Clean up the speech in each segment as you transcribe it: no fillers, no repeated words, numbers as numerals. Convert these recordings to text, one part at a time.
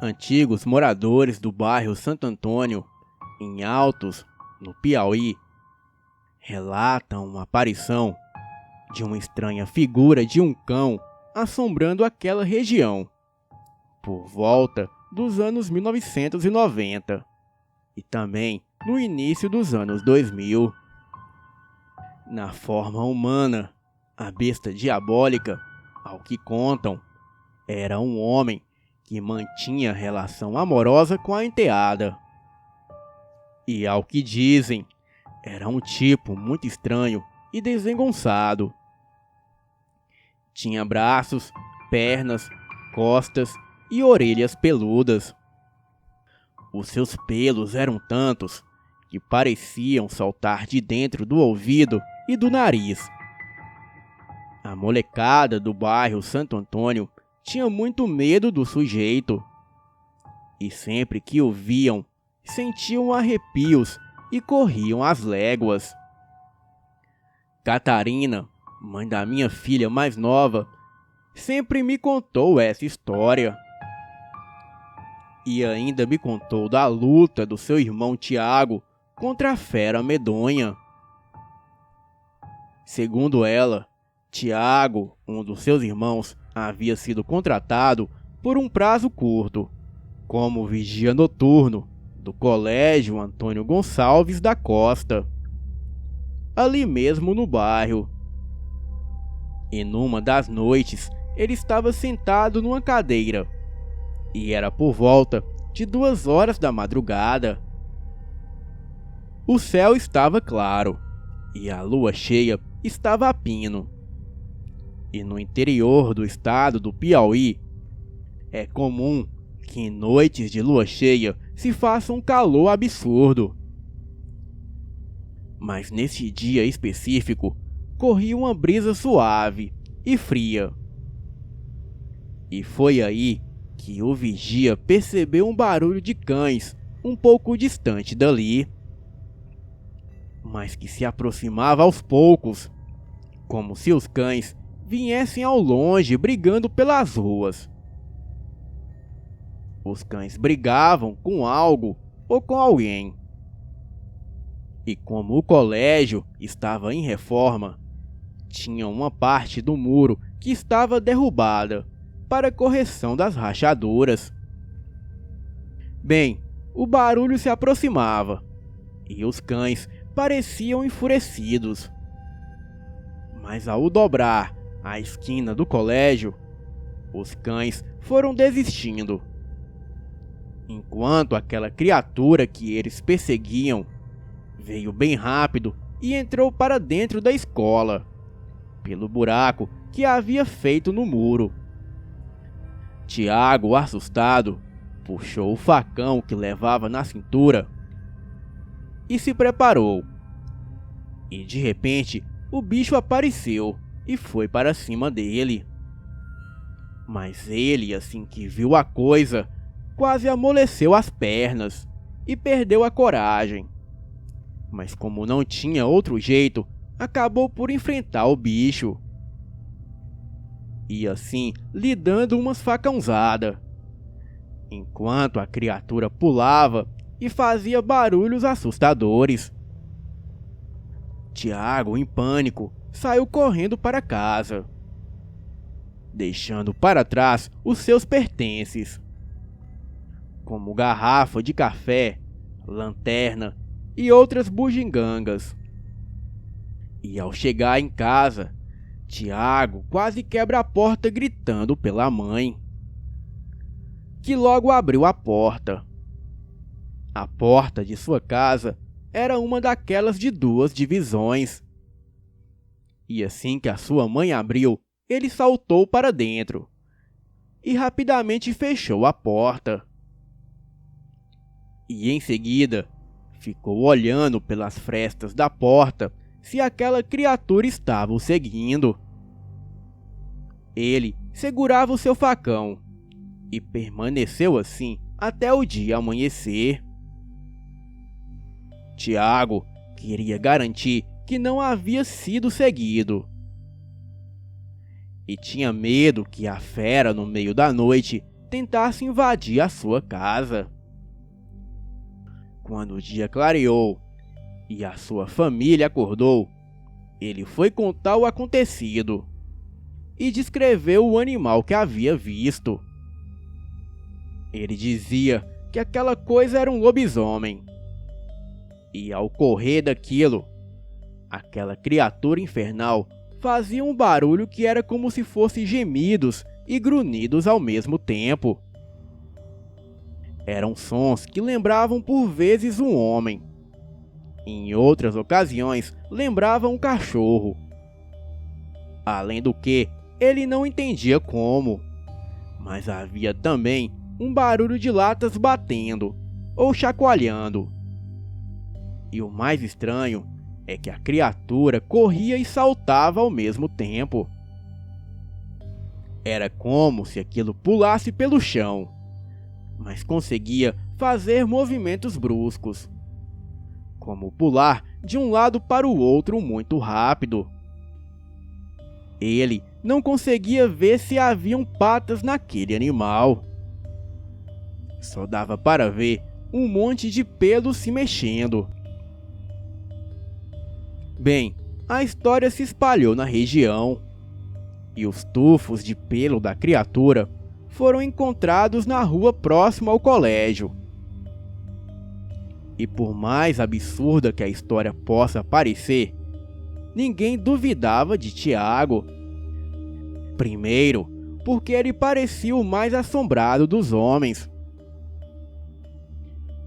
Antigos moradores do bairro Santo Antônio, em Altos, no Piauí, relatam uma aparição de uma estranha figura de um cão assombrando aquela região, por volta dos anos 1990 e também no início dos anos 2000. Na forma humana, a besta diabólica, ao que contam, era um homem que mantinha relação amorosa com a enteada. E ao que dizem, era um tipo muito estranho e desengonçado. Tinha braços, pernas, costas e orelhas peludas. Os seus pelos eram tantos que pareciam saltar de dentro do ouvido e do nariz. A molecada do bairro Santo Antônio tinha muito medo do sujeito. E sempre que o viam, sentiam arrepios e corriam às léguas. Catarina, mãe da minha filha mais nova, sempre me contou essa história. E ainda me contou da luta do seu irmão Tiago contra a fera medonha. Segundo ela, Tiago, um dos seus irmãos, havia sido contratado por um prazo curto, como vigia noturno do Colégio Antônio Gonçalves da Costa, ali mesmo no bairro. E numa das noites, ele estava sentado numa cadeira, e era por volta de 2 horas da madrugada. O céu estava claro, e a lua cheia estava a pino. E no interior do estado do Piauí, é comum que em noites de lua cheia se faça um calor absurdo. Mas nesse dia específico, corria uma brisa suave e fria. E foi aí que o vigia percebeu um barulho de cães um pouco distante dali, mas que se aproximava aos poucos, como se os cães viessem ao longe brigando pelas ruas. Os cães brigavam com algo ou com alguém. E como o colégio estava em reforma, tinha uma parte do muro que estava derrubada para correção das rachaduras. Bem, o barulho se aproximava e os cães pareciam enfurecidos. Mas ao dobrar a esquina do colégio, os cães foram desistindo, enquanto aquela criatura que eles perseguiam veio bem rápido e entrou para dentro da escola, pelo buraco que havia feito no muro. Tiago, assustado, puxou o facão que levava na cintura e se preparou. E de repente, o bicho apareceu e foi para cima dele. Mas ele, assim que viu a coisa, quase amoleceu as pernas e perdeu a coragem. Mas como não tinha outro jeito, acabou por enfrentar o bicho. E assim, lhe dando umas facãozadas, enquanto a criatura pulava e fazia barulhos assustadores. Tiago, em pânico, saiu correndo para casa, deixando para trás os seus pertences, como garrafa de café, lanterna e outras bugigangas. E ao chegar em casa, Tiago quase quebra a porta gritando pela mãe, que logo abriu a porta. A porta de sua casa era uma daquelas de 2 divisões. E assim que a sua mãe abriu, ele saltou para dentro e rapidamente fechou a porta. E em seguida, ficou olhando pelas frestas da porta se aquela criatura estava o seguindo. Ele segurava o seu facão e permaneceu assim até o dia amanhecer. Tiago queria garantir que não havia sido seguido e tinha medo que a fera no meio da noite tentasse invadir a sua casa. Quando o dia clareou e a sua família acordou, ele foi contar o acontecido e descreveu o animal que havia visto. Ele dizia que aquela coisa era um lobisomem. E ao correr daquilo, aquela criatura infernal fazia um barulho que era como se fosse gemidos e grunhidos ao mesmo tempo. Eram sons que lembravam por vezes um homem. Em outras ocasiões, lembrava um cachorro. Além do que, ele não entendia como, mas havia também um barulho de latas batendo ou chacoalhando. E o mais estranho é que a criatura corria e saltava ao mesmo tempo. Era como se aquilo pulasse pelo chão, mas conseguia fazer movimentos bruscos, como pular de um lado para o outro muito rápido. Ele não conseguia ver se haviam patas naquele animal. Só dava para ver um monte de pelos se mexendo. Bem, a história se espalhou na região, e os tufos de pelo da criatura foram encontrados na rua próxima ao colégio. E por mais absurda que a história possa parecer, ninguém duvidava de Tiago. Primeiro, porque ele parecia o mais assombrado dos homens.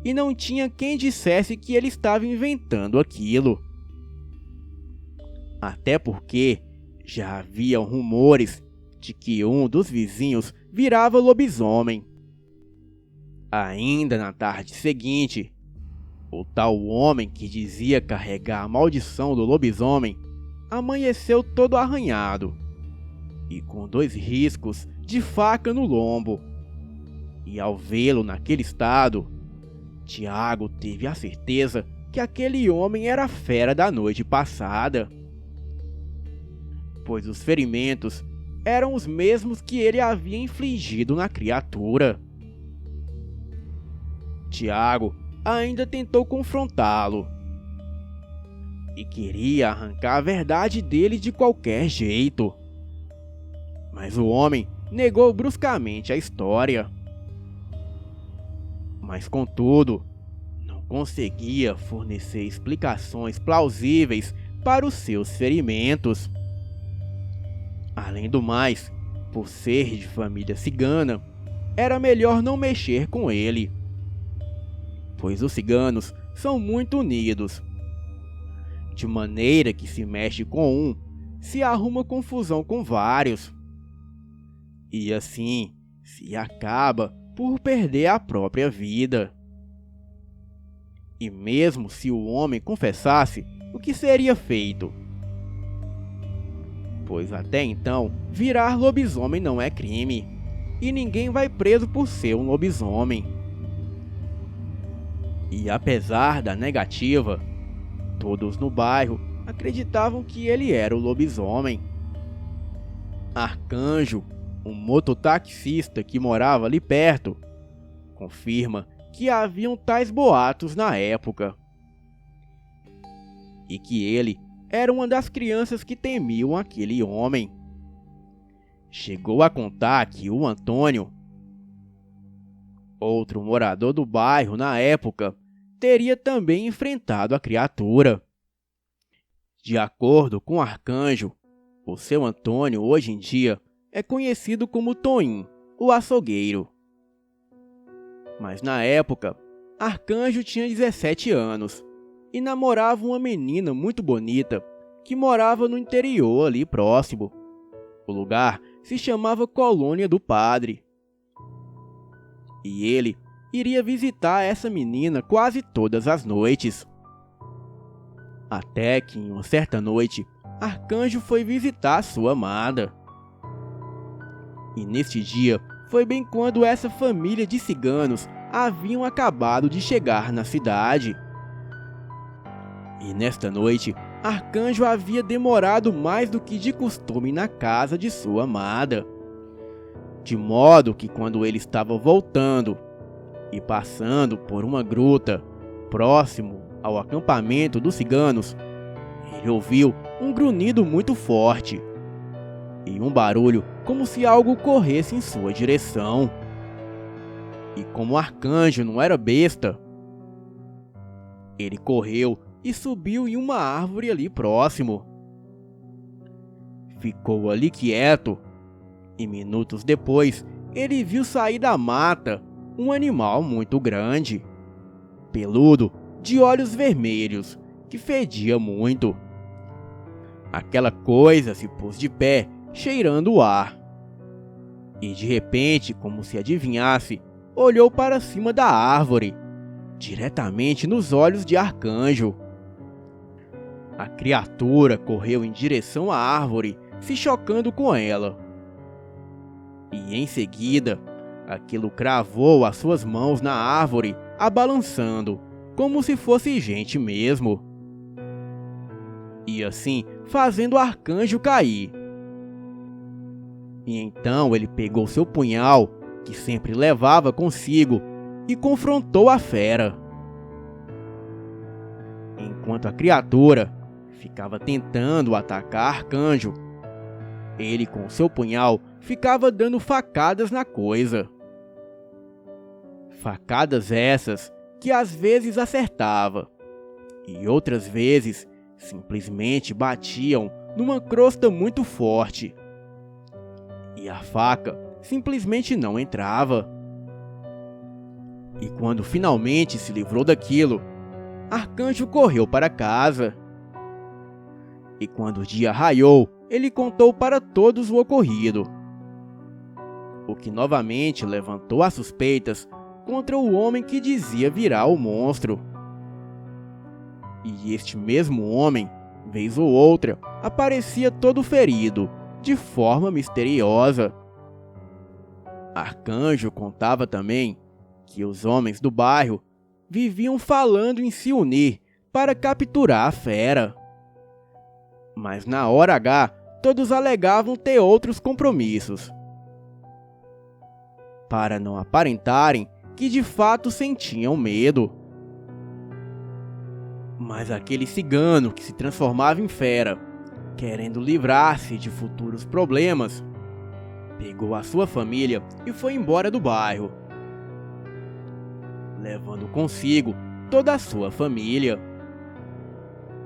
E não tinha quem dissesse que ele estava inventando aquilo. Até porque já haviam rumores de que um dos vizinhos virava lobisomem. Ainda na tarde seguinte, o tal homem que dizia carregar a maldição do lobisomem amanheceu todo arranhado e com 2 riscos de faca no lombo. E ao vê-lo naquele estado, Tiago teve a certeza que aquele homem era a fera da noite passada, pois os ferimentos eram os mesmos que ele havia infligido na criatura. Tiago ainda tentou confrontá-lo e queria arrancar a verdade dele de qualquer jeito, mas o homem negou bruscamente a história. Mas contudo, não conseguia fornecer explicações plausíveis para os seus ferimentos. Além do mais, por ser de família cigana, era melhor não mexer com ele, pois os ciganos são muito unidos, de maneira que se mexe com um, se arruma confusão com vários, e assim se acaba por perder a própria vida. E mesmo se o homem confessasse, o que seria feito? Pois até então, virar lobisomem não é crime, e ninguém vai preso por ser um lobisomem. E apesar da negativa, todos no bairro acreditavam que ele era o lobisomem. Arcanjo, um mototaxista que morava ali perto, confirma que haviam tais boatos na época, e que ele era uma das crianças que temiam aquele homem. Chegou a contar que o Antônio, outro morador do bairro na época, teria também enfrentado a criatura. De acordo com o Arcanjo, o seu Antônio hoje em dia é conhecido como Toim, o açougueiro. Mas na época, Arcanjo tinha 17 anos e namorava uma menina muito bonita que morava no interior ali próximo. O lugar se chamava Colônia do Padre. E ele iria visitar essa menina quase todas as noites. Até que em uma certa noite, Arcanjo foi visitar sua amada. E neste dia, foi bem quando essa família de ciganos haviam acabado de chegar na cidade. E nesta noite, Arcanjo havia demorado mais do que de costume na casa de sua amada. de modo que quando ele estava voltando e passando por uma gruta próximo ao acampamento dos ciganos, ele ouviu um grunhido muito forte e um barulho como se algo corresse em sua direção. E como o arcanjo não era besta, ele correu e subiu em uma árvore ali próximo. Ficou ali quieto e minutos depois ele viu sair da mata um animal muito grande, peludo, de olhos vermelhos, que fedia muito. Aquela coisa se pôs de pé, cheirando o ar. E de repente, como se adivinhasse, olhou para cima da árvore, diretamente nos olhos de Arcanjo. A criatura correu em direção à árvore, se chocando com ela. E em seguida, aquilo cravou as suas mãos na árvore, a balançando, como se fosse gente mesmo. E assim, fazendo o Arcanjo cair. E então ele pegou seu punhal, que sempre levava consigo, e confrontou a fera. Enquanto a criatura ficava tentando atacar Arcanjo, ele com seu punhal ficava dando facadas na coisa. Facadas essas que às vezes acertava, e outras vezes simplesmente batiam numa crosta muito forte. E a faca simplesmente não entrava. E quando finalmente se livrou daquilo, Arcanjo correu para casa. E quando o dia raiou, ele contou para todos o ocorrido, o que novamente levantou as suspeitas contra o homem que dizia virar o monstro. E este mesmo homem, vez ou outra, aparecia todo ferido, de forma misteriosa. Arcanjo contava também que os homens do bairro viviam falando em se unir para capturar a fera. Mas na hora H, todos alegavam ter outros compromissos, para não aparentarem que de fato sentiam medo. Mas aquele cigano que se transformava em fera, querendo livrar-se de futuros problemas, pegou a sua família e foi embora do bairro, levando consigo toda a sua família,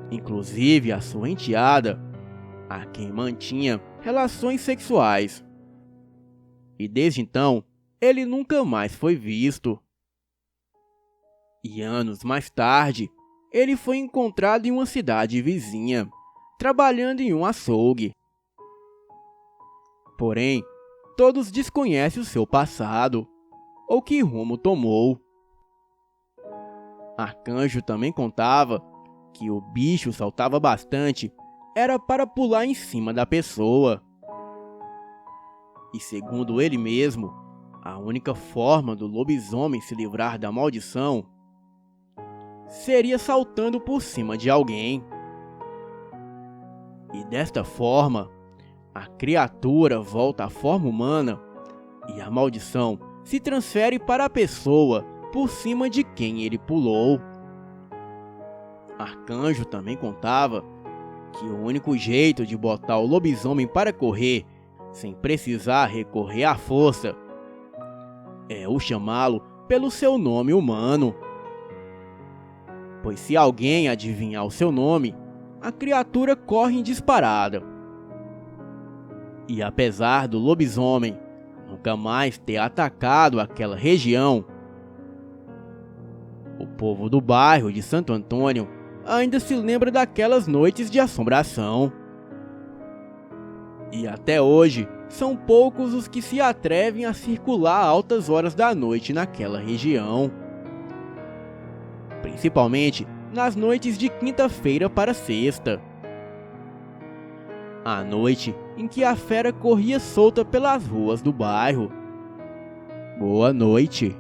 inclusive a sua enteada, a quem mantinha relações sexuais. E desde então, ele nunca mais foi visto. E anos mais tarde, ele foi encontrado em uma cidade vizinha, trabalhando em um açougue. Porém, todos desconhecem o seu passado, ou que rumo tomou. Arcanjo também contava que o bicho saltava bastante era para pular em cima da pessoa. E segundo ele mesmo, a única forma do lobisomem se livrar da maldição seria saltando por cima de alguém. E desta forma, a criatura volta à forma humana e a maldição se transfere para a pessoa por cima de quem ele pulou. Arcanjo também contava que o único jeito de botar o lobisomem para correr sem precisar recorrer à força é o chamá-lo pelo seu nome humano. Pois se alguém adivinhar o seu nome, a criatura corre em disparada. E apesar do lobisomem nunca mais ter atacado aquela região, o povo do bairro de Santo Antônio ainda se lembra daquelas noites de assombração. E até hoje, são poucos os que se atrevem a circular a altas horas da noite naquela região. Principalmente nas noites de quinta-feira para sexta. A noite em que a fera corria solta pelas ruas do bairro. Boa noite.